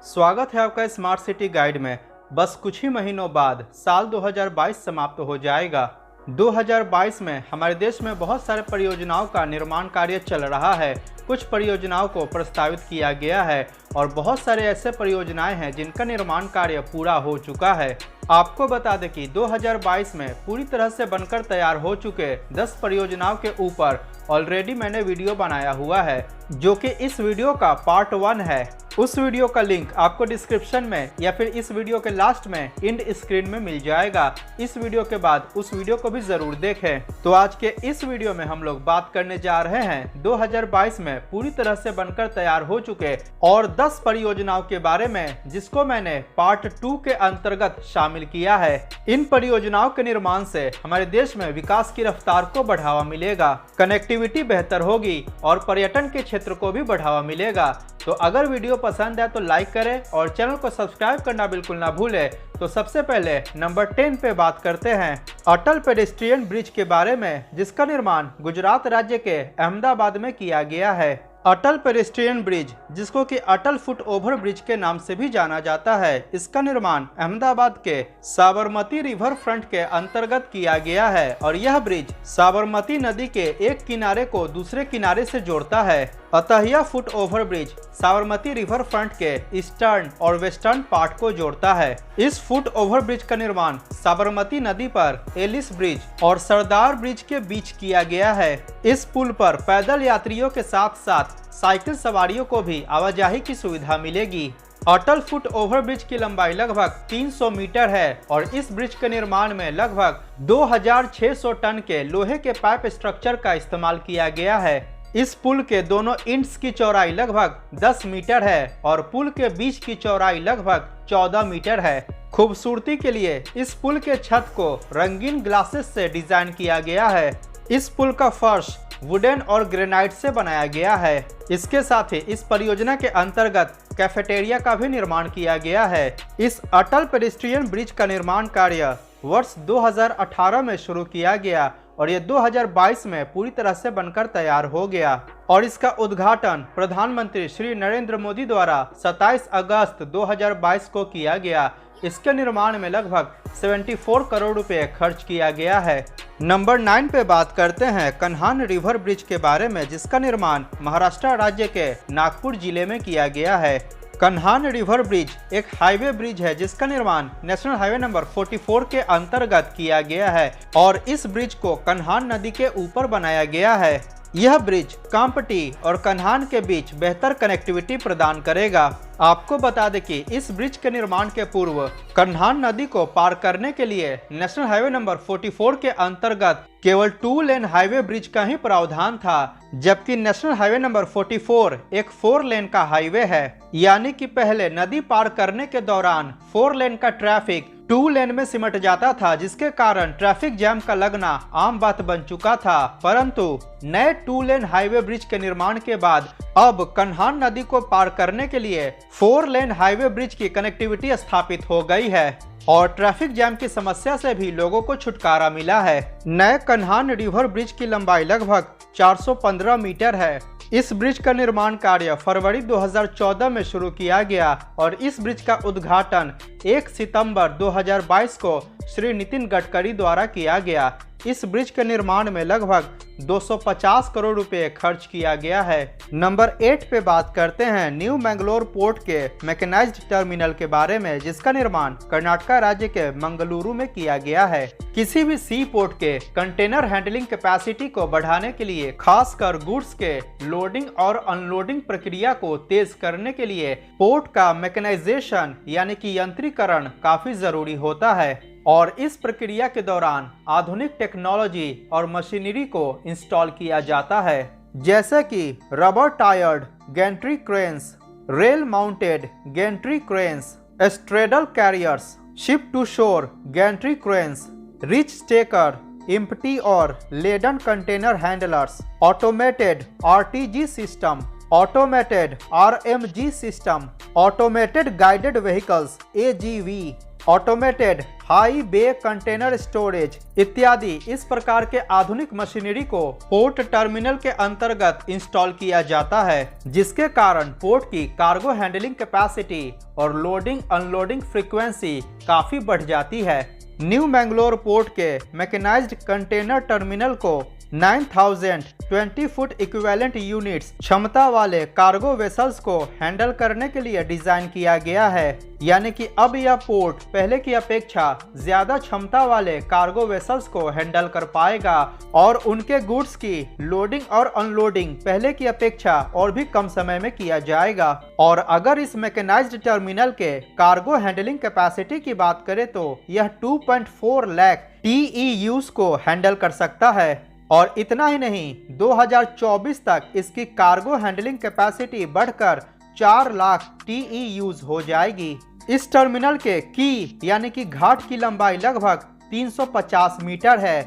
स्वागत है आपका स्मार्ट सिटी गाइड में। बस कुछ ही महीनों बाद साल 2022 समाप्त हो जाएगा। 2022 में हमारे देश में बहुत सारे परियोजनाओं का निर्माण कार्य चल रहा है। कुछ परियोजनाओं को प्रस्तावित किया गया है और बहुत सारे ऐसे परियोजनाएं हैं जिनका निर्माण कार्य पूरा हो चुका है। आपको बता दें कि 2022 में पूरी तरह से बनकर तैयार हो चुके 10 परियोजनाओं के ऊपर ऑलरेडी मैंने वीडियो बनाया हुआ है, जो कि इस वीडियो का पार्ट 1 है। उस वीडियो का लिंक आपको डिस्क्रिप्शन में या फिर इस वीडियो के लास्ट में एंड स्क्रीन में मिल जाएगा। इस वीडियो के बाद उस वीडियो को भी जरूर देखें। तो आज के इस वीडियो में हम लोग बात करने जा रहे हैं 2022 में पूरी तरह से बनकर तैयार हो चुके और 10 परियोजनाओं के बारे में, जिसको मैंने पार्ट 2 के अंतर्गत शामिल किया है। इन परियोजनाओं के निर्माण से हमारे देश में विकास की रफ्तार को बढ़ावा मिलेगा, कनेक्टिविटी बेहतर होगी और पर्यटन के क्षेत्र को भी बढ़ावा मिलेगा। तो अगर वीडियो पसंद है तो लाइक करें और चैनल को सब्सक्राइब करना बिल्कुल ना भूलें। तो सबसे पहले नंबर 10 पे बात करते हैं अटल पेडेस्ट्रियन ब्रिज के बारे में, जिसका निर्माण गुजरात राज्य के अहमदाबाद में किया गया है। अटल पेडेस्ट्रियन ब्रिज, जिसको कि अटल फुट ओवर ब्रिज के नाम से भी जाना जाता है, इसका निर्माण अहमदाबाद के साबरमती रिवर फ्रंट के अंतर्गत किया गया है और यह ब्रिज साबरमती नदी के एक किनारे को दूसरे किनारे से जोड़ता है। अतः यह foot over bridge Sabarmati river front के ईस्टर्न और वेस्टर्न पार्ट को जोड़ता है। इस फुट ओवर ब्रिज का निर्माण साबरमती नदी पर एलिस ब्रिज और सरदार ब्रिज के बीच किया गया है। इस पुल पर पैदल यात्रियों के साथ साथ साइकिल सवारियों को भी आवाजाही की सुविधा मिलेगी। अटल फुट ओवर ब्रिज की लंबाई लगभग 300 मीटर है और इस ब्रिज के निर्माण में लगभग 2600 टन के लोहे के पाइप स्ट्रक्चर का इस्तेमाल किया गया है। इस पुल के दोनों एंड्स की चौड़ाई लगभग 10 मीटर है और पुल के बीच की चौड़ाई लगभग 14 मीटर है। खूबसूरती के लिए इस पुल के छत को रंगीन ग्लासेस से डिजाइन किया गया है। इस पुल का फर्श वुडन और ग्रेनाइट से बनाया गया है। इसके साथ ही इस परियोजना के अंतर्गत कैफेटेरिया का भी निर्माण किया गया है। इस अटल पेडेस्ट्रियन ब्रिज का निर्माण कार्य वर्ष 2018 में शुरू किया गया और ये 2022 में पूरी तरह से बनकर तैयार हो गया और इसका उद्घाटन प्रधानमंत्री श्री नरेंद्र मोदी द्वारा 27 अगस्त 2022 को किया गया। इसके निर्माण में लगभग 74 करोड़ रुपए खर्च किया गया है। नंबर 9 पे बात करते हैं कन्हान रिवर ब्रिज के बारे में, जिसका निर्माण महाराष्ट्र राज्य के नागपुर जिले में किया गया है। कन्हान रिवर ब्रिज एक हाईवे ब्रिज है जिसका निर्माण नेशनल हाईवे नंबर 44 के अंतर्गत किया गया है और इस ब्रिज को कन्हान नदी के ऊपर बनाया गया है। यह ब्रिज कांपटी और कन्हान के बीच बेहतर कनेक्टिविटी प्रदान करेगा। आपको बता दें कि इस ब्रिज के निर्माण के पूर्व कन्हान नदी को पार करने के लिए नेशनल हाईवे नंबर 44 के अंतर्गत केवल 2 लेन हाईवे ब्रिज का ही प्रावधान था, जबकि नेशनल हाईवे नंबर 44 एक 4 लेन का हाईवे है। यानी कि पहले नदी पार करने के दौरान 4 लेन का ट्रैफिक 2 लेन में सिमट जाता था, जिसके कारण ट्रैफिक जैम का लगना आम बात बन चुका था। परंतु नए 2 लेन हाईवे ब्रिज के निर्माण के बाद अब कन्हान नदी को पार करने के लिए 4 लेन हाईवे ब्रिज की कनेक्टिविटी स्थापित हो गई है और ट्रैफिक जैम की समस्या से भी लोगों को छुटकारा मिला है। नए कन्हान रिवर ब्रिज की लंबाई लगभग 415 मीटर है। इस ब्रिज का निर्माण कार्य फरवरी 2014 में शुरू किया गया और इस ब्रिज का उद्घाटन 1 सितंबर 2022 को श्री नितिन गडकरी द्वारा किया गया। इस ब्रिज के निर्माण में लगभग 250 करोड़ रुपए खर्च किया गया है। नंबर 8 पे बात करते हैं न्यू मैंगलोर पोर्ट के मैकेनाइज्ड टर्मिनल के बारे में, जिसका निर्माण कर्नाटक राज्य के मंगलुरु में किया गया है। किसी भी सी पोर्ट के कंटेनर हैंडलिंग कैपेसिटी को बढ़ाने के लिए, खासकर गुड्स के लोडिंग और अनलोडिंग प्रक्रिया को तेज करने के लिए पोर्ट का मैकेनाइजेशन यानी कि यंत्रीकरण काफी जरूरी होता है और इस प्रक्रिया के दौरान आधुनिक टेक्नोलॉजी और मशीनरी को इंस्टॉल किया जाता है, जैसे कि rubber tyred gantry cranes, rail mounted gantry cranes, straddle carriers, ship to shore gantry cranes, reach stacker, empty और laden container handlers, automated RTG system, automated RMG system, automated guided vehicles AGV, automated high bay container storage इत्यादि इस प्रकार के आधुनिक machinery को port terminal के अंतर्गत install किया जाता है, जिसके कारण पोर्ट की कार्गो हैंडलिंग कैपेसिटी और लोडिंग अनलोडिंग फ्रीक्वेंसी काफी बढ़ जाती है। न्यू मैंगलोर पोर्ट के मैकेनाइज्ड कंटेनर टर्मिनल को 9020 फुट इक्विवेलेंट यूनिट्स क्षमता वाले कार्गो वेसल्स को हैंडल करने के लिए डिजाइन किया गया है, यानी कि अब यह पोर्ट पहले की अपेक्षा ज्यादा क्षमता वाले कार्गो वेसल्स को हैंडल कर पाएगा और उनके गुड्स की लोडिंग और अनलोडिंग पहले की अपेक्षा और भी कम समय में किया जाएगा। और अगर इस मैकेनाइज्ड टर्मिनल के कार्गो हैंडलिंग कैपेसिटी की बात करें तो यह 2.4 लाख TEUs को हैंडल कर सकता है। और इतना ही नहीं, 2024 तक इसकी कार्गो हैंडलिंग कैपेसिटी बढ़कर 4 लाख TEUs हो जाएगी। इस टर्मिनल के की यानी कि घाट की लंबाई लगभग 350 मीटर है।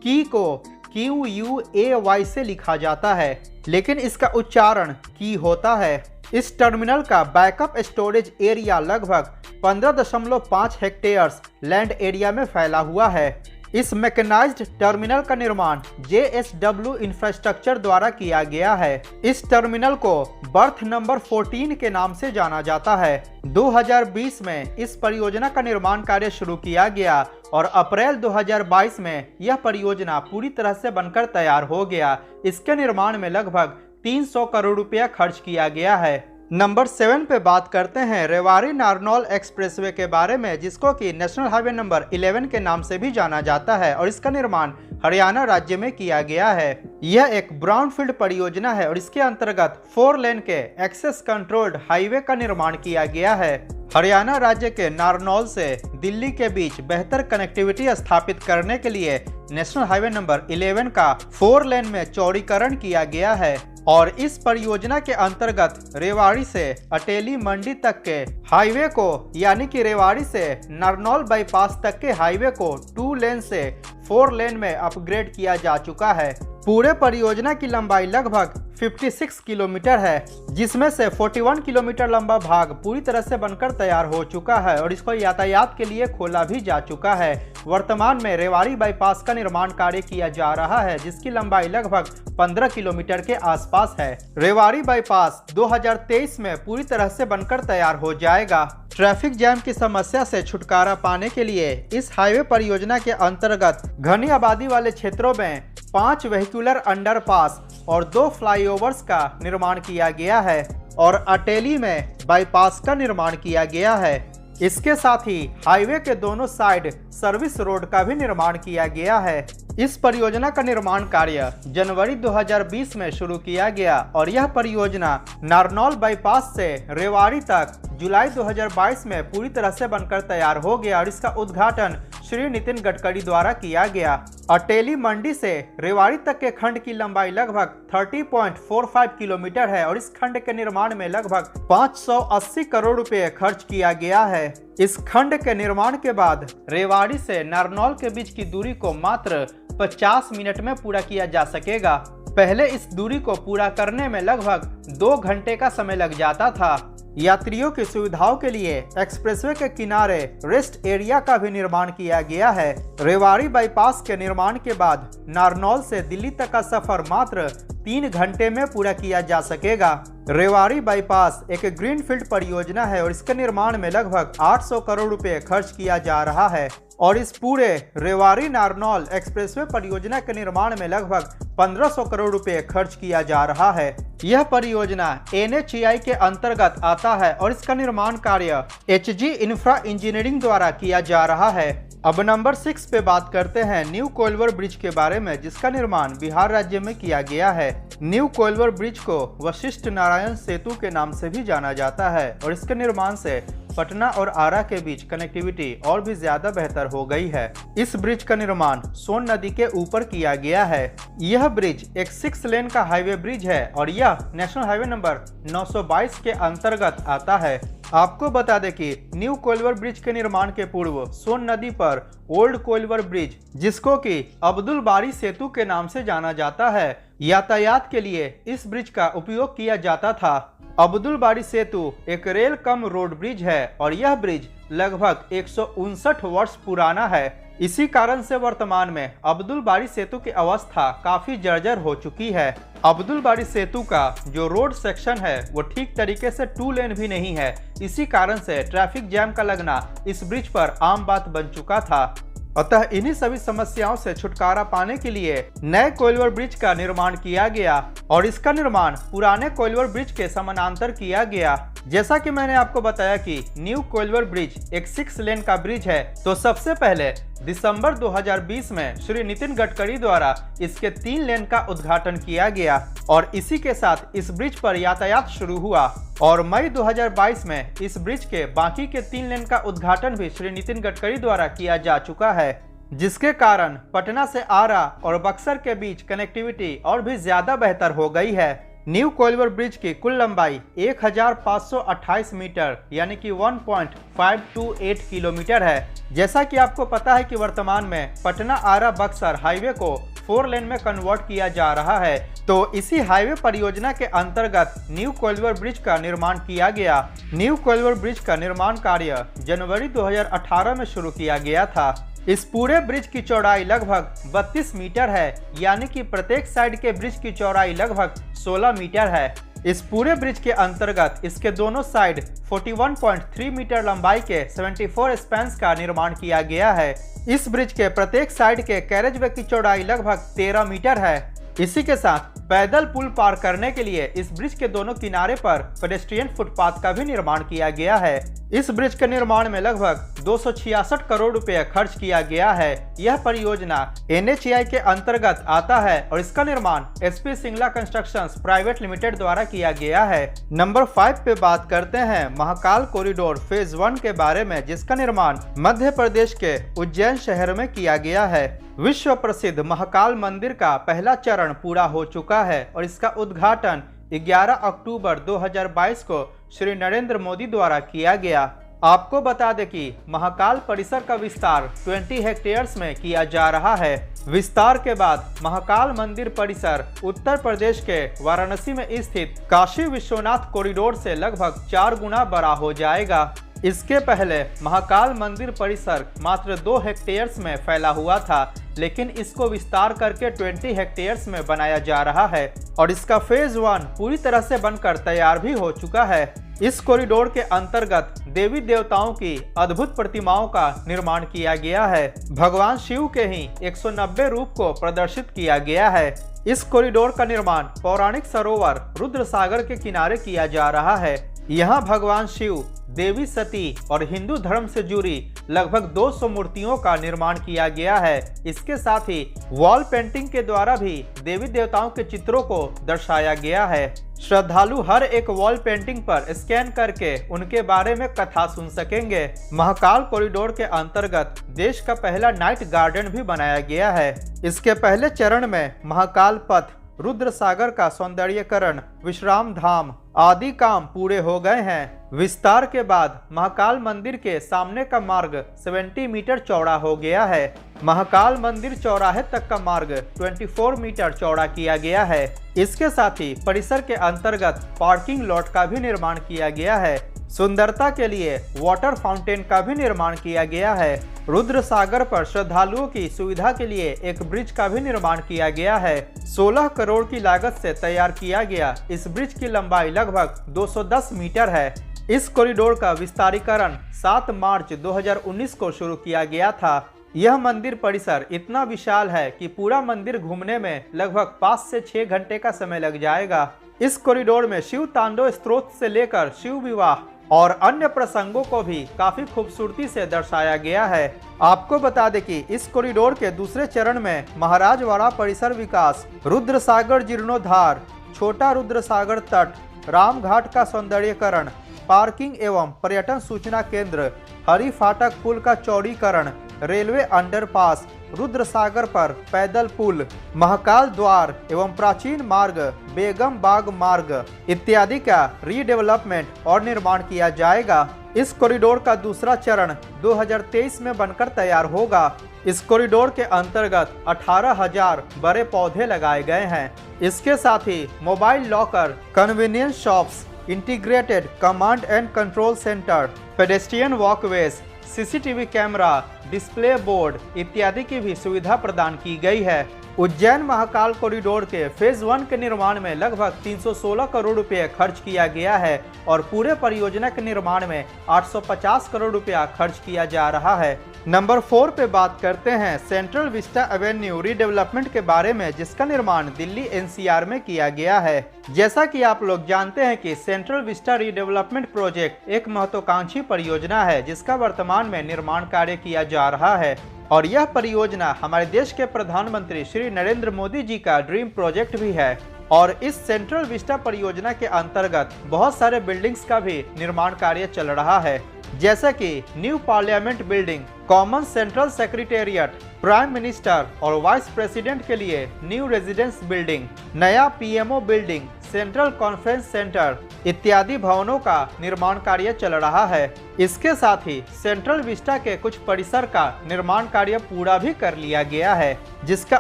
की को QUAY से लिखा जाता है, लेकिन इसका उच्चारण की होता है। इस टर्मिनल का बैकअप स्टोरेज एरिया लगभग 15.5 हेक्टेयर्स लैंड एरिया में फैला हुआ है। इस मैकेनाइज्ड टर्मिनल का निर्माण JSW इंफ्रास्ट्रक्चर द्वारा किया गया है। इस टर्मिनल को बर्थ नंबर 14 के नाम से जाना जाता है। 2020 में इस परियोजना का निर्माण कार्य शुरू किया गया और अप्रैल 2022 में यह परियोजना पूरी तरह से बनकर तैयार हो गया। इसके निर्माण में लगभग 300 करोड़ रुपया खर्च किया गया है। नंबर 7 पे बात करते हैं रेवाड़ी नारनौल एक्सप्रेसवे के बारे में, जिसको कि नेशनल हाईवे नंबर 11 के नाम से भी जाना जाता है और इसका निर्माण हरियाणा राज्य में किया गया है। यह एक ब्राउनफील्ड परियोजना है और इसके अंतर्गत 4 लेन के एक्सेस कंट्रोल्ड हाईवे का निर्माण किया गया है। हरियाणा राज्य के नारनौल से दिल्ली के बीच बेहतर कनेक्टिविटी स्थापित करने के लिए नेशनल हाईवे नंबर 11 का 4 लेन में चौड़ीकरण किया गया है। और इस परियोजना के अंतर्गत रेवाड़ी से अटेली मंडी तक के हाईवे को यानी कि रेवाड़ी से नारनौल बाईपास तक के हाईवे को 2 लेन से 4 लेन में अपग्रेड किया जा चुका है। पूरे परियोजना की लंबाई लगभग 56 किलोमीटर है, जिसमें से 41 किलोमीटर लंबा भाग पूरी तरह से बनकर तैयार हो चुका है और इसको यातायात के लिए खोला भी जा चुका है। वर्तमान में रेवाड़ी बाईपास का निर्माण कार्य किया जा रहा है, जिसकी लंबाई लगभग 15 किलोमीटर के आसपास है। रेवाड़ी बाईपास 2023 में पूरी तरह से बनकर तैयार हो जाएगा। ट्रैफिक जैम की समस्या से छुटकारा पाने के लिए इस हाईवे परियोजना के अंतर्गत घनी आबादी वाले क्षेत्रों में 5 वेहिकुलर अंडरपास और 2 फ्लाईओवर्स का निर्माण किया गया है और अटेली में बाईपास का निर्माण किया गया है। इसके साथ ही हाईवे के दोनों साइड सर्विस रोड का भी निर्माण किया गया है। इस परियोजना का निर्माण कार्य जनवरी 2020 में शुरू किया गया और यह परियोजना नारनौल बाईपास से रेवाड़ी तक जुलाई 2022 में पूरी तरह से बनकर तैयार हो गया और इसका उद्घाटन श्री नितिन गडकरी द्वारा किया गया। अटेली मंडी से रेवाड़ी तक के खंड की लंबाई लगभग 30.45 किलोमीटर है और इस खंड के निर्माण में लगभग 580 करोड़ रुपए खर्च किया गया है। इस खंड के निर्माण के बाद रेवाड़ी से नारनौल के बीच की दूरी को मात्र 50 मिनट में पूरा किया जा सकेगा। पहले इस दूरी को पूरा करने में लगभग 2 घंटे का समय लग जाता था। यात्रियों की सुविधाओं के लिए एक्सप्रेसवे के किनारे रेस्ट एरिया का भी निर्माण किया गया है। रेवाड़ी बाईपास के निर्माण के बाद नारनौल से दिल्ली तक का सफर मात्र 3 घंटे में पूरा किया जा सकेगा। रेवाड़ी बाईपास एक ग्रीनफील्ड परियोजना है और इसके निर्माण में लगभग 800 करोड़ रुपए खर्च किया जा रहा है और इस पूरे रेवाड़ी नारनौल एक्सप्रेसवे परियोजना के निर्माण में लगभग 1500 करोड़ रुपए खर्च किया जा रहा है। यह परियोजना NHAI के अंतर्गत आता है और इसका निर्माण कार्य HG इंफ्रा इंजीनियरिंग द्वारा किया जा रहा है। अब नंबर 6 पे बात करते हैं न्यू कोइलवर ब्रिज के बारे में, जिसका निर्माण बिहार राज्य में किया गया है। न्यू कोइलवर ब्रिज को वशिष्ठ नारायण सेतु के नाम से भी जाना जाता है और इसके निर्माण से पटना और आरा के बीच कनेक्टिविटी और भी ज्यादा बेहतर हो गई है। इस ब्रिज का निर्माण सोन नदी के ऊपर किया गया है। यह ब्रिज एक 6 लेन का हाईवे ब्रिज है और यह नेशनल हाईवे नंबर 922 के अंतर्गत आता है। आपको बता दें कि न्यू कोइलवर ब्रिज के निर्माण के पूर्व सोन नदी पर ओल्ड कोइलवर ब्रिज, जिसको कि अब्दुल बारी सेतु के नाम से जाना जाता है, यातायात के लिए इस ब्रिज का उपयोग किया जाता था। अब्दुल बारी सेतु एक रेल कम रोड ब्रिज है और यह ब्रिज लगभग 159 वर्ष पुराना है। इसी कारण से वर्तमान में अब्दुल बारी सेतु की अवस्था काफी जर्जर हो चुकी है। अब्दुल बारी सेतु का जो रोड सेक्शन है वो ठीक तरीके से 2 लेन भी नहीं है। इसी कारण से ट्रैफिक जैम का लगना इस ब्रिज पर आम बात बन चुका था। अतः इन्हीं सभी समस्याओं से छुटकारा पाने के लिए नए कोइलवर ब्रिज का निर्माण किया गया और इसका निर्माण पुराने कोइलवर ब्रिज के समानांतर किया गया। जैसा कि मैंने आपको बताया कि न्यू कोइलवर ब्रिज एक 6 लेन का ब्रिज है, तो सबसे पहले दिसंबर 2020 में श्री नितिन गडकरी द्वारा इसके 3 लेन का उद्घाटन किया गया और इसी के साथ इस ब्रिज पर यातायात शुरू हुआ और मई 2022 में इस ब्रिज के बाकी के 3 लेन का उद्घाटन भी श्री नितिन गडकरी द्वारा किया जा चुका है, जिसके कारण पटना से आरा और बक्सर के बीच कनेक्टिविटी और भी ज्यादा बेहतर हो गई है। न्यू कोइलवर ब्रिज की कुल लंबाई 1528 मीटर यानी कि 1.528 किलोमीटर है। जैसा कि आपको पता है कि वर्तमान में पटना आरा बक्सर हाईवे को 4 लेन में कन्वर्ट किया जा रहा है, तो इसी हाईवे परियोजना के अंतर्गत न्यू कोइलवर ब्रिज का निर्माण किया गया। न्यू कोइलवर ब्रिज का निर्माण कार्य जनवरी 2018 में शुरू किया गया था। इस पूरे ब्रिज की चौड़ाई लगभग 32 मीटर है, यानी कि प्रत्येक साइड के ब्रिज की चौड़ाई लगभग 16 मीटर है। इस पूरे ब्रिज के अंतर्गत इसके दोनों साइड 41.3 मीटर लंबाई के 74 स्पैन्स का निर्माण किया गया है। इस ब्रिज के प्रत्येक साइड के कैरेजवे की चौड़ाई लगभग 13 मीटर है। इसी के साथ पैदल पुल पार करने के लिए इस ब्रिज के दोनों किनारे पर पेडेस्ट्रियन फुटपाथ का भी निर्माण किया गया है। इस ब्रिज के निर्माण में लगभग 266 करोड़ रुपए खर्च किया गया है। यह परियोजना NHAI के अंतर्गत आता है और इसका निर्माण SP Singla constructions private limited द्वारा किया गया है। नंबर 5 पे बात करते हैं महाकाल कॉरिडोर फेज 1 के बारे में, जिसका निर्माण मध्य प्रदेश के उज्जैन शहर में किया गया है। विश्व प्रसिद्ध महाकाल मंदिर का पहला चरण पूरा हो चुका है और इसका उद्घाटन 11 अक्टूबर 2022 को श्री नरेंद्र मोदी द्वारा किया गया। आपको बता दें कि महाकाल परिसर का विस्तार 20 हेक्टेयर्स में किया जा रहा है। विस्तार के बाद महाकाल मंदिर परिसर उत्तर प्रदेश के वाराणसी में स्थित काशी विश्वनाथ कॉरिडोर से लगभग 4 गुना बड़ा हो जाएगा। इसके पहले महाकाल मंदिर परिसर मात्र 2 हेक्टेयर्स में फैला हुआ था, लेकिन इसको विस्तार करके 20 हेक्टेयर्स में बनाया जा रहा है और इसका फेज 1 पूरी तरह से बनकर तैयार भी हो चुका है। इस कॉरिडोर के अंतर्गत देवी देवताओं की अद्भुत प्रतिमाओं का निर्माण किया गया है। भगवान शिव के ही 190 रूप को प्रदर्शित किया गया है। इस कॉरिडोर का निर्माण पौराणिक सरोवर रुद्र सागर के किनारे किया जा रहा है। यहाँ भगवान शिव, देवी सती और हिंदू धर्म से जुड़ी लगभग 200 मूर्तियों का निर्माण किया गया है। इसके साथ ही वॉल पेंटिंग के द्वारा भी देवी देवताओं के चित्रों को दर्शाया गया है। श्रद्धालु हर एक वॉल पेंटिंग पर स्कैन करके उनके बारे में कथा सुन सकेंगे। महाकाल कॉरिडोर के अंतर्गत देश का पहला नाइट गार्डन भी बनाया गया है। इसके पहले चरण में महाकाल पथ, रुद्र सागर का सौंदर्यीकरण, विश्राम धाम आदि काम पूरे हो गए हैं। विस्तार के बाद महाकाल मंदिर के सामने का मार्ग 70 मीटर चौड़ा हो गया है। महाकाल मंदिर चौराहे तक का मार्ग 24 मीटर चौड़ा किया गया है। इसके साथ ही परिसर के अंतर्गत पार्किंग लॉट का भी निर्माण किया गया है। सुंदरता के लिए वाटर फाउंटेन का भी निर्माण किया गया है। रुद्र सागर पर श्रद्धालुओं की सुविधा के लिए एक ब्रिज का भी निर्माण किया गया है। 16 करोड़ की लागत से तैयार किया गया इस ब्रिज की लंबाई लगभग 210 मीटर है। इस कॉरिडोर का विस्तारीकरण 7 मार्च 2019 को शुरू किया गया था। यह मंदिर परिसर इतना विशाल है कि पूरा मंदिर घूमने में लगभग 5 से 6 घंटे का समय लग जाएगा। इस कॉरिडोर में शिव तांडव स्त्रोत से लेकर शिव विवाह और अन्य प्रसंगों को भी काफी खूबसूरती से दर्शाया गया है। आपको बता दें कि इस कॉरिडोर के दूसरे चरण में महाराजवाड़ा परिसर विकास, रुद्र सागर जीर्णोद्धार, छोटा रुद्र सागर तट, राम घाट का सौंदर्यीकरण, पार्किंग एवं पर्यटन सूचना केंद्र, हरि फाटक पुल का चौड़ीकरण, रेलवे अंडरपास, रुद्र सागर पर पैदल पुल, महाकाल द्वार एवं प्राचीन मार्ग, बेगम बाग मार्ग इत्यादि का रीडेवलपमेंट और निर्माण किया जाएगा। इस कॉरिडोर का दूसरा चरण 2023 में बनकर तैयार होगा। इस कॉरिडोर के अंतर्गत 18,000 बड़े पौधे लगाए गए हैं। इसके साथ ही mobile locker, convenience shops, integrated command and control centre, pedestrian walkways, CCTV camera, display board इत्यादि की भी सुविधा प्रदान की गई है। उज्जैन महाकाल कॉरिडोर के फेज 1 के निर्माण में लगभग 316 करोड़ रुपए खर्च किया गया है और पूरे परियोजना के निर्माण में 850 करोड़ रुपया खर्च किया जा रहा है। नंबर 4 पे बात करते हैं सेंट्रल विस्टा एवेन्यू रीडेवलपमेंट के बारे में, जिसका निर्माण दिल्ली एनसीआर में किया गया है। जैसा कि आप लोग जानते हैं कि सेंट्रल विस्टा रीडेवलपमेंट प्रोजेक्ट एक महत्वाकांक्षी परियोजना है जिसका वर्तमान में निर्माण कार्य किया जा रहा है और यह परियोजना हमारे देश के प्रधानमंत्री श्री नरेंद्र मोदी जी का ड्रीम प्रोजेक्ट भी है। और इस सेंट्रल विस्टा परियोजना के अंतर्गत बहुत सारे बिल्डिंग्स का भी निर्माण कार्य चल रहा है, जैसा कि new parliament building, common central secretariat, prime minister और वाइस प्रेसिडेंट के लिए न्यू रेजिडेंस बिल्डिंग, नया PMO building, central conference centre इत्यादि भवनों का निर्माण कार्य चल रहा है। इसके साथ ही सेंट्रल विस्टा के कुछ परिसर का निर्माण कार्य पूरा भी कर लिया गया है, जिसका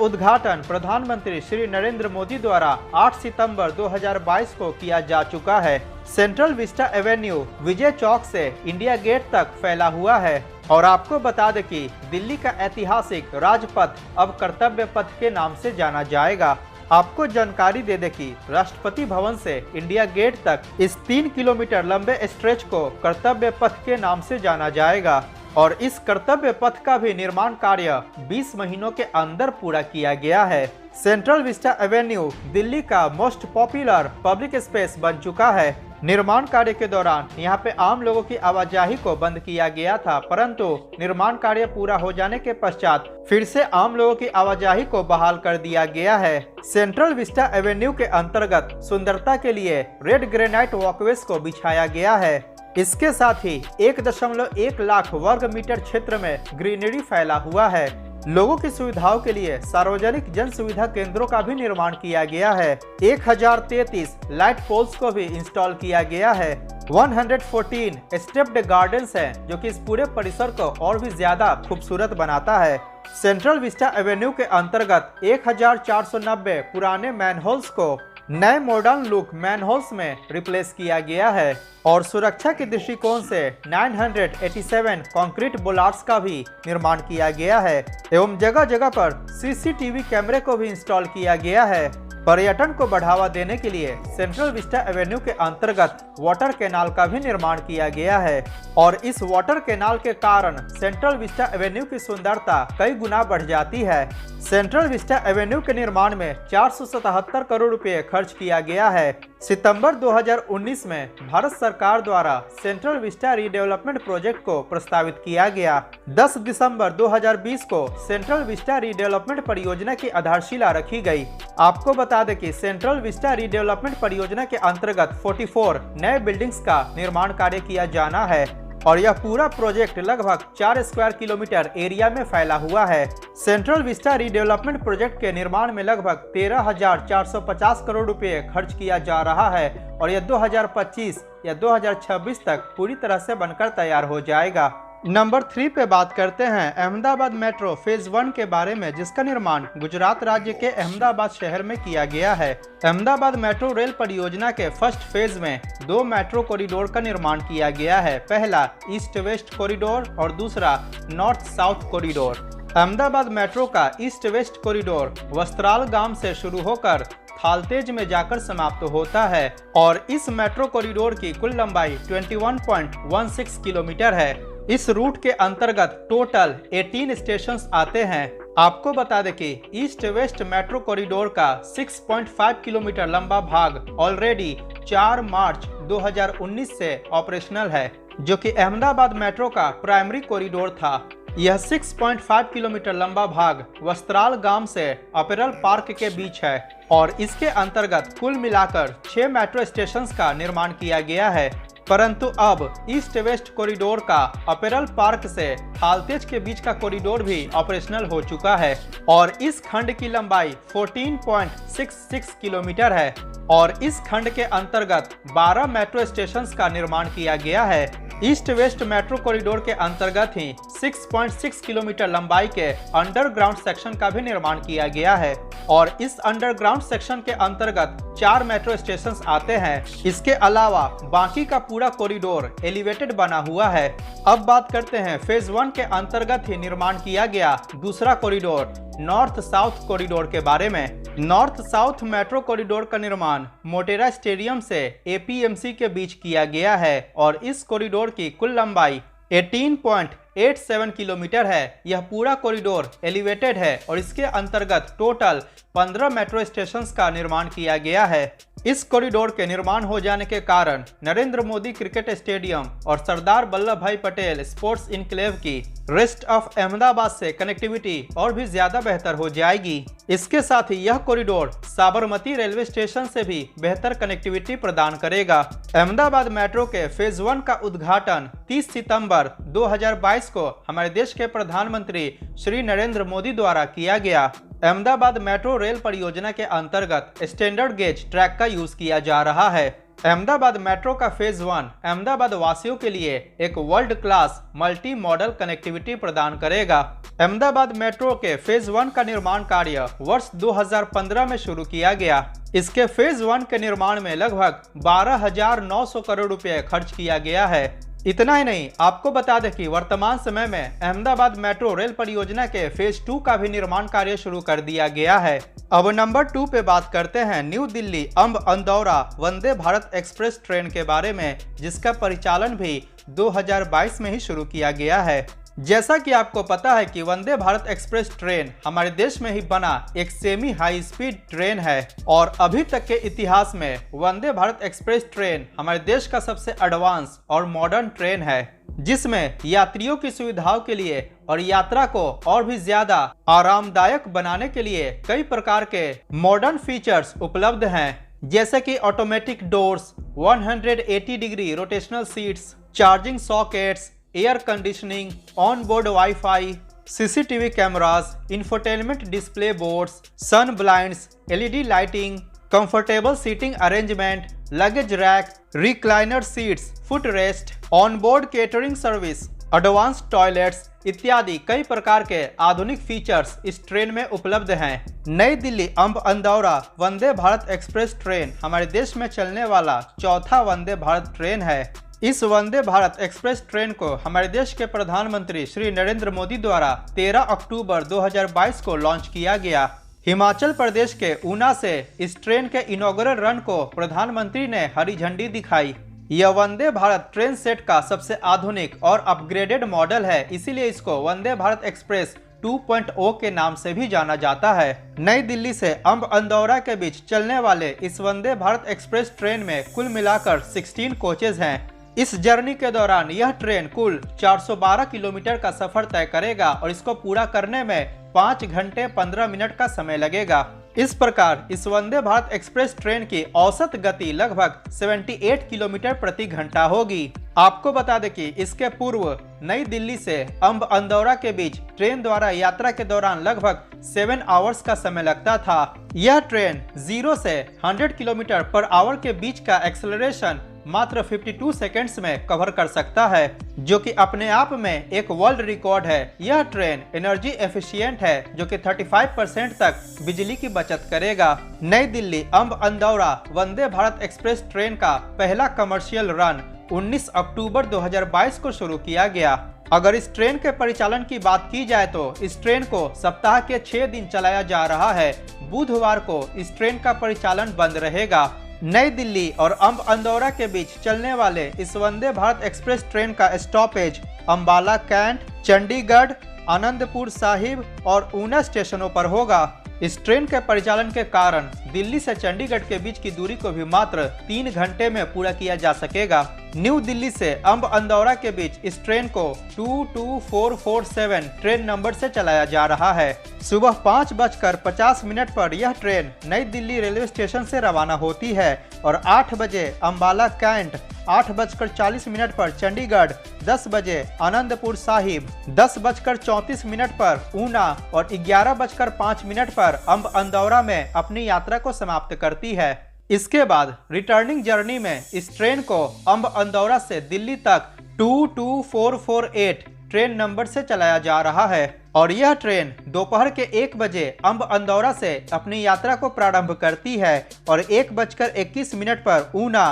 उद्घाटन प्रधानमंत्री श्री नरेंद्र मोदी द्वारा 8 सितंबर 2022 को किया जा चुका है। Central Vista Avenue Vijay Chowk से इंडिया गेट तक फैला हुआ है और आपको बता दें कि दिल्ली का ऐतिहासिक राजपथ अब कर्तव्य पथ के नाम से जाना जाएगा। आपको जानकारी दे दें कि राष्ट्रपति भवन से इंडिया गेट तक इस 3 किलोमीटर लंबे स्ट्रेच को कर्तव्य पथ के नाम से जाना जाएगा और इस कर्तव्य पथ का भी निर्माण कार्य 20 महीनों के अंदर पूरा किया गया है। सेंट्रल विस्टा एवेन्यू दिल्ली का मोस्ट पॉपुलर पब्लिक स्पेस बन चुका है। निर्माण कार्य के दौरान यहाँ पे आम लोगों की आवाजाही को बंद किया गया था, परंतु निर्माण कार्य पूरा हो जाने के पश्चात फिर से आम लोगों की आवाजाही को बहाल कर दिया गया है। सेंट्रल विस्टा एवेन्यू के अंतर्गत सुंदरता के लिए रेड ग्रेनाइट वॉकवेज को बिछाया गया है। इसके साथ ही 1.1 लाख वर्ग मीटर क्षेत्र में ग्रीनरी फैला हुआ है। लोगों की सुविधाओं के लिए सार्वजनिक जन सुविधा केंद्रों का भी निर्माण किया गया है। 1033 लाइट पोल्स को भी इंस्टॉल किया गया है। 114 स्टेप्ड गार्डन्स हैं, जो कि इस पूरे परिसर को और भी ज्यादा खूबसूरत बनाता है। सेंट्रल विस्टा एवेन्यू के अंतर्गत 1490 पुराने मैनहोल्स को नए मॉडर्न लुक मैनहोल्स में रिप्लेस किया गया है और सुरक्षा के दृष्टिकोण से 987 कंक्रीट बोलार्ड्स का भी निर्माण किया गया है एवं जगह जगह पर सीसीटीवी कैमरे को भी इंस्टॉल किया गया है। पर्यटन को बढ़ावा देने के लिए सेंट्रल विस्टा एवेन्यू के अंतर्गत वाटर कैनाल का भी निर्माण किया गया है और इस वाटर कैनाल के कारण सेंट्रल विस्टा एवेन्यू की सुंदरता कई गुना बढ़ जाती है। सेंट्रल विस्टा एवेन्यू के निर्माण में 477 करोड़ रुपए खर्च किया गया है। सितंबर 2019 में भारत सरकार द्वारा सेंट्रल विस्टा रीडेवलपमेंट प्रोजेक्ट को प्रस्तावित किया गया। 10 दिसंबर 2020 को सेंट्रल विस्टा रीडेवलपमेंट परियोजना की आधारशिला रखी गई। आपको बता दें कि सेंट्रल विस्टा रीडेवलपमेंट परियोजना के अंतर्गत 44 नए बिल्डिंग्स का निर्माण कार्य किया जाना है और यह पूरा प्रोजेक्ट लगभग 4 स्क्वायर किलोमीटर एरिया में फैला हुआ है। सेंट्रल विस्टा रीडेवलपमेंट प्रोजेक्ट के निर्माण में लगभग 13,450 करोड़ रुपए खर्च किया जा रहा है और यह 2025 या 2026 तक पूरी तरह से बनकर तैयार हो जाएगा। नंबर 3 पे बात करते हैं अहमदाबाद मेट्रो फेज 1 के बारे में, जिसका निर्माण गुजरात राज्य के अहमदाबाद शहर में किया गया है। अहमदाबाद मेट्रो रेल परियोजना के फर्स्ट फेज में 2 मेट्रो कॉरिडोर का निर्माण किया गया है। पहला ईस्ट वेस्ट कॉरिडोर और दूसरा north south corridor. Ahmedabad metro का ईस्ट वेस्ट कॉरिडोर वस्त्राल गांव से शुरू होकर थालतेज में जाकर समाप्त होता है और इस मेट्रो कॉरिडोर की कुल लंबाई 21.16 किलोमीटर है। इस रूट के अंतर्गत टोटल 18 स्टेशंस आते हैं। आपको बता दें कि ईस्ट वेस्ट मेट्रो कॉरिडोर का 6.5 किलोमीटर लंबा भाग ऑलरेडी 4 मार्च 2019 से ऑपरेशनल है, जो कि अहमदाबाद मेट्रो का प्राइमरी कॉरिडोर था। यह 6.5 किलोमीटर लंबा भाग वस्त्राल गांव से अपैरल पार्क के बीच है और इसके अंतर्गत कुल मिलाकर 6 मेट्रो स्टेशंस का निर्माण किया गया है। परंतु अब ईस्ट वेस्ट कॉरिडोर का अपैरल पार्क से थालतेज के बीच का कॉरिडोर भी ऑपरेशनल हो चुका है और इस खंड की लंबाई 14.66 किलोमीटर है और इस खंड के अंतर्गत 12 मेट्रो स्टेशंस का निर्माण किया गया है। ईस्ट वेस्ट मेट्रो कॉरिडोर के अंतर्गत ही 6.6 किलोमीटर लंबाई के अंडरग्राउंड सेक्शन का भी निर्माण किया गया है और इस अंडरग्राउंड सेक्शन के अंतर्गत 4 मेट्रो स्टेशन आते हैं। इसके अलावा बाकी का पूरा कॉरिडोर एलिवेटेड बना हुआ है। अब बात करते हैं फेज 1 के अंतर्गत ही निर्माण किया गया दूसरा कॉरिडोर नॉर्थ साउथ कॉरिडोर के बारे में। नॉर्थ साउथ मेट्रो कॉरिडोर का निर्माण मोटेरा स्टेडियम से एपीएमसी के बीच किया गया है और इस कॉरिडोर की कुल लंबाई 18.87 किलोमीटर है। यह पूरा कॉरिडोर एलिवेटेड है और इसके अंतर्गत टोटल 15 मेट्रो स्टेशंस का निर्माण किया गया है। इस कॉरिडोर के निर्माण हो जाने के कारण नरेंद्र मोदी क्रिकेट स्टेडियम और सरदार वल्लभ भाई पटेल स्पोर्ट्स इनक्लेव की रेस्ट ऑफ अहमदाबाद से कनेक्टिविटी और भी ज्यादा बेहतर हो जाएगी। इसके साथ ही यह कॉरिडोर साबरमती रेलवे स्टेशन से भी बेहतर कनेक्टिविटी प्रदान करेगा। अहमदाबाद मेट्रो के फेज 1 का उद्घाटन 30 सितंबर 2022 को हमारे देश के प्रधानमंत्री श्री नरेंद्र मोदी द्वारा किया गया। अहमदाबाद मेट्रो रेल परियोजना के अंतर्गत स्टैंडर्ड गेज ट्रैक का यूज किया जा रहा है। अहमदाबाद मेट्रो का फेज 1 अहमदाबाद वासियों के लिए एक world class multi modal connectivity प्रदान करेगा। अहमदाबाद मेट्रो के फेज 1 का निर्माण कार्य वर्ष 2015 में शुरू किया गया। इसके फेज 1 के निर्माण में लगभग 12,900 करोड़ रुपए खर्च किया गया है। इतना ही नहीं, आपको बता दें कि वर्तमान समय में अहमदाबाद मेट्रो रेल परियोजना के फेज 2 का भी निर्माण कार्य शुरू कर दिया गया है। अब नंबर 2 पे बात करते हैं new Delhi Amb Andaura Vande Bharat express train के बारे में, जिसका परिचालन भी 2022 में ही शुरू किया गया है। जैसा कि आपको पता है कि वंदे भारत एक्सप्रेस ट्रेन हमारे देश में ही बना एक सेमी हाई स्पीड ट्रेन है और अभी तक के इतिहास में वंदे भारत एक्सप्रेस ट्रेन हमारे देश का सबसे एडवांस और मॉडर्न ट्रेन है, जिसमें यात्रियों की सुविधाओं के लिए और यात्रा को और भी ज्यादा आरामदायक बनाने के लिए कई प्रकार के मॉडर्न फीचर्स उपलब्ध हैं, जैसे कि automatic doors, 180 degree rotational seats, charging sockets, air conditioning, on board WiFi, CCTV cameras, infotainment display boards, sun blinds, LED lighting, comfortable seating arrangement, luggage rack, recliner seats, foot rest, on board catering service, advance toilets इत्यादि कई प्रकार के आधुनिक features इस train में उपलब्ध हैं। नई दिल्ली अंब अंदौरा वंदे भारत एक्सप्रेस ट्रेन हमारे देश में चलने वाला चौथा वंदे भारत ट्रेन है। इस वंदे भारत एक्सप्रेस ट्रेन को हमारे देश के प्रधानमंत्री श्री नरेंद्र मोदी द्वारा 13 अक्टूबर 2022 को लॉन्च किया गया। हिमाचल प्रदेश के ऊना से इस ट्रेन के इनॉग्रेशन रन को प्रधानमंत्री ने हरी झंडी दिखाई। यह वंदे भारत ट्रेन सेट का सबसे आधुनिक और अपग्रेडेड मॉडल है, इसीलिए इसको वंदे भारत एक्सप्रेस 2.0 के नाम से भी जाना जाता है। नई दिल्ली से अंब अंदौरा के बीच चलने वाले इस वंदे भारत एक्सप्रेस ट्रेन में कुल मिलाकर 16 कोचेज हैं। इस जर्नी के दौरान यह ट्रेन कुल 412 किलोमीटर का सफर तय करेगा और इसको पूरा करने में 5 घंटे 15 मिनट का समय लगेगा। इस प्रकार इस वंदे भारत एक्सप्रेस ट्रेन की औसत गति लगभग 78 किलोमीटर प्रति घंटा होगी। आपको बता दें कि इसके पूर्व नई दिल्ली से अंब अंदौरा के बीच ट्रेन द्वारा यात्रा के दौरान लगभग 7 आवर्स का समय लगता था। यह ट्रेन 0 से 100 किलोमीटर पर आवर के बीच का एक्सेलरेशन मात्र 52 सेकेंड्स में कवर कर सकता है, जो कि अपने आप में एक वर्ल्ड रिकॉर्ड है। यह ट्रेन एनर्जी एफिशिएंट है, जो कि 35% तक बिजली की बचत करेगा। नई दिल्ली अंब अंदौरा वंदे भारत एक्सप्रेस ट्रेन का पहला कमर्शियल रन 19 अक्टूबर 2022 को शुरू किया गया। अगर इस ट्रेन के परिचालन की बात की जाए तो इस ट्रेन को सप्ताह के 6 दिन चलाया जा रहा है। बुधवार को इस ट्रेन का परिचालन बंद रहेगा। नई दिल्ली और अंब अंदौरा के बीच चलने वाले इस वंदे भारत एक्सप्रेस ट्रेन का स्टॉपेज अंबाला कैंट, चंडीगढ़, आनंदपुर साहिब और ऊना स्टेशनों पर होगा। इस ट्रेन के परिचालन के कारण दिल्ली से चंडीगढ़ के बीच की दूरी को भी मात्र 3 घंटे में पूरा किया जा सकेगा। न्यू दिल्ली से अंब अंदौरा के बीच इस ट्रेन को 22447 ट्रेन नंबर से चलाया जा रहा है। सुबह 5:50 पर यह ट्रेन नई दिल्ली रेलवे स्टेशन से रवाना होती है और 8 बजे अंबाला कैंट, 8:40 पर चंडीगढ़, 10 बजे आनंदपुर साहिब, 10:34 पर ऊना और 11:05 पर अंब अंदौरा में अपनी यात्रा को समाप्त करती है। इसके बाद रिटर्निंग जर्नी में इस ट्रेन को अंब अंदौरा से दिल्ली तक 22448 ट्रेन नंबर से चलाया जा रहा है और यह ट्रेन दोपहर के 1 बजे अम्ब अंदौरा से अपनी यात्रा को प्रारंभ करती है और 1:21 पर ऊना,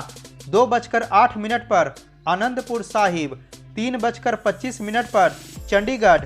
2:08 पर आनंदपुर साहिब, 3:25 पर चंडीगढ़,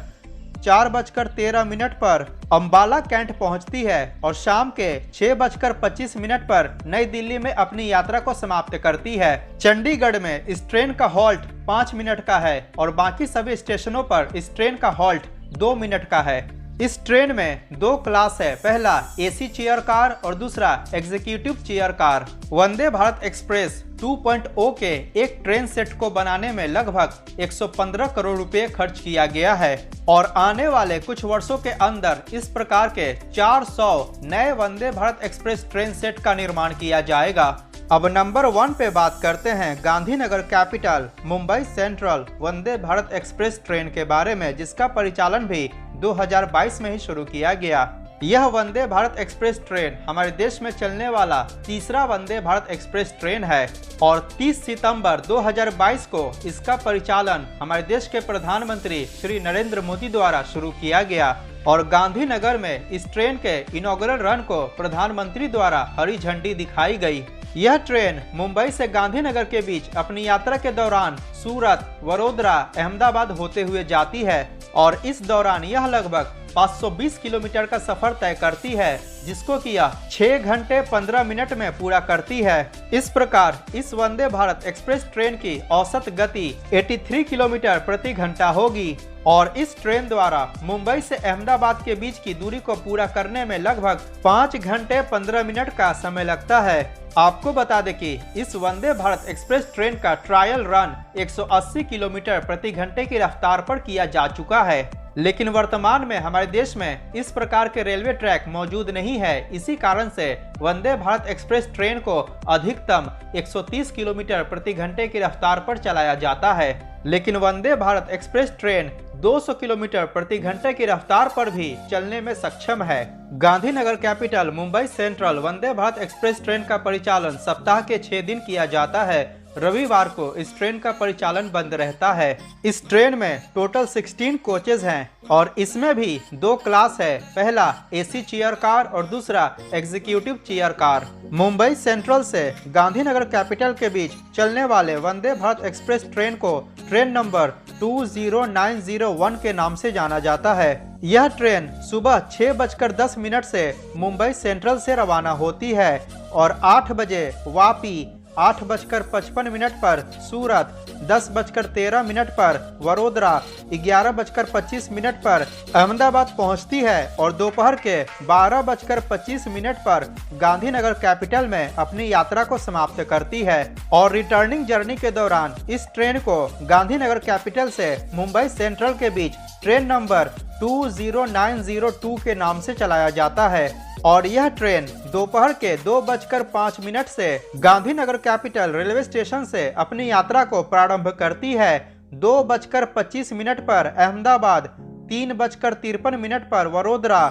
4:13 पर अंबाला कैंट पहुंचती है और शाम के 6:25 पर नई दिल्ली में अपनी यात्रा को समाप्त करती है। चंडीगढ़ में इस ट्रेन का हॉल्ट 5 मिनट का है और बाकी सभी स्टेशनों पर इस ट्रेन का हॉल्ट 2 मिनट का है। इस ट्रेन में 2 क्लास है, पहला एसी चेयर कार और दूसरा executive chair car. Vande Bharat express 2.0 के एक ट्रेन सेट को बनाने में लगभग 115 करोड़ रुपए खर्च किया गया है और आने वाले कुछ वर्षों के अंदर इस प्रकार के 400 नए Vande Bharat express train set का निर्माण किया जाएगा। अब नंबर 1 पे बात करते हैं Gandhinagar capital Mumbai central Vande Bharat express train के बारे में, जिसका परिचालन भी 2022 में ही शुरू किया गया। यह वंदे भारत एक्सप्रेस ट्रेन हमारे देश में चलने वाला तीसरा वंदे भारत एक्सप्रेस ट्रेन है और 30 सितंबर 2022 को इसका परिचालन हमारे देश के प्रधानमंत्री श्री नरेंद्र मोदी द्वारा शुरू किया गया और गांधीनगर में इस ट्रेन के इनॉग्रल रन को प्रधानमंत्री द्वारा हरी झंडी दिखाई गई। यह ट्रेन मुंबई से गांधीनगर के बीच अपनी यात्रा के दौरान सूरत, वडोदरा, अहमदाबाद होते हुए जाती है और इस दौरान यह लगभग 520 किलोमीटर का सफर तय करती है, जिसको कि यह 6 घंटे 15 मिनट में पूरा करती है। इस प्रकार इस वंदे भारत एक्सप्रेस ट्रेन की औसत गति 83 किलोमीटर प्रति घंटा होगी और इस ट्रेन द्वारा मुंबई से अहमदाबाद के बीच की दूरी को पूरा करने में लगभग 5 घंटे 15 मिनट का समय लगता है। आपको बता दें कि इस वंदे भारत एक्सप्रेस ट्रेन का ट्रायल रन 180 किलोमीटर प्रति घंटे की रफ्तार पर किया जा चुका है, लेकिन वर्तमान में हमारे देश में इस प्रकार के रेलवे ट्रैक मौजूद नहीं है। इसी कारण से वंदे भारत एक्सप्रेस ट्रेन को अधिकतम 130 किलोमीटर प्रति घंटे की रफ्तार पर चलाया जाता है, लेकिन Vande Bharat express train 200 kilometre प्रति घंटे की रफ्तार पर भी चलने में सक्षम है। Gandhinagar capital Mumbai central Vande Bharat express train का परिचालन सप्ताह के 6 दिन किया जाता है। रविवार को इस ट्रेन का परिचालन बंद रहता है। इस ट्रेन में टोटल 16 कोचेज हैं और इसमें भी 2 क्लास है, पहला एसी चेयर कार और दूसरा executive chair car. Mumbai central से गांधीनगर कैपिटल के बीच चलने वाले वंदे भारत एक्सप्रेस ट्रेन को ट्रेन नंबर 20901 के नाम से जाना जाता है। यह ट्रेन सुबह 6:10 से मुंबई सेंट्रल से रवाना होती है और 8 बजे वापी, 8:55 पर सूरत, 10:13 पर वडोदरा, 11:25 पर अहमदाबाद पहुंचती है और दोपहर के 12:25 पर गांधीनगर कैपिटल में अपनी यात्रा को समाप्त करती है और रिटर्निंग जर्नी के दौरान इस ट्रेन को गांधीनगर कैपिटल से मुंबई सेंट्रल के बीच ट्रेन नंबर 20902 के नाम से चलाया जाता है और यह ट्रेन दोपहर के 2:05 से गांधीनगर कैपिटल रेलवे स्टेशन से अपनी यात्रा को प्रारंभ करती है। 2:25 पर अहमदाबाद, 3:53 पर वडोदरा,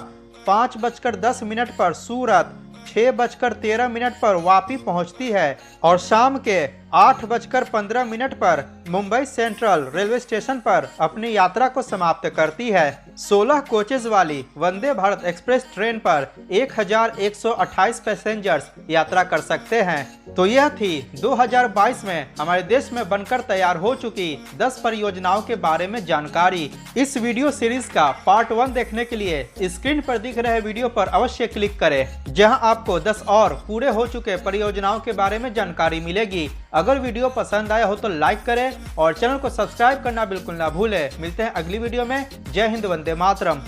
5:10 पर सूरत, 6:13 पर वापी पहुंचती है और शाम के 8:15 पर मुंबई सेंट्रल रेलवे स्टेशन पर अपनी यात्रा को समाप्त करती है। 16 कोचेज वाली वंदे भारत एक्सप्रेस ट्रेन पर 1128 पैसेंजर्स यात्रा कर सकते हैं। तो यह थी 2022 में हमारे देश में बनकर तैयार हो चुकी 10 परियोजनाओं के बारे में जानकारी। इस वीडियो सीरीज का पार्ट 1 देखने के लिए स्क्रीन पर दिख रहे वीडियो पर अवश्य क्लिक करें, जहां आपको 10 और पूरे हो चुके परियोजनाओं के बारे में जानकारी मिलेगी। अगर वीडियो पसंद आया हो तो लाइक करें और चैनल को सब्सक्राइब करना बिल्कुल ना भूलें। मिलते हैं अगली वीडियो में। जय हिंद, वंदे मातरम।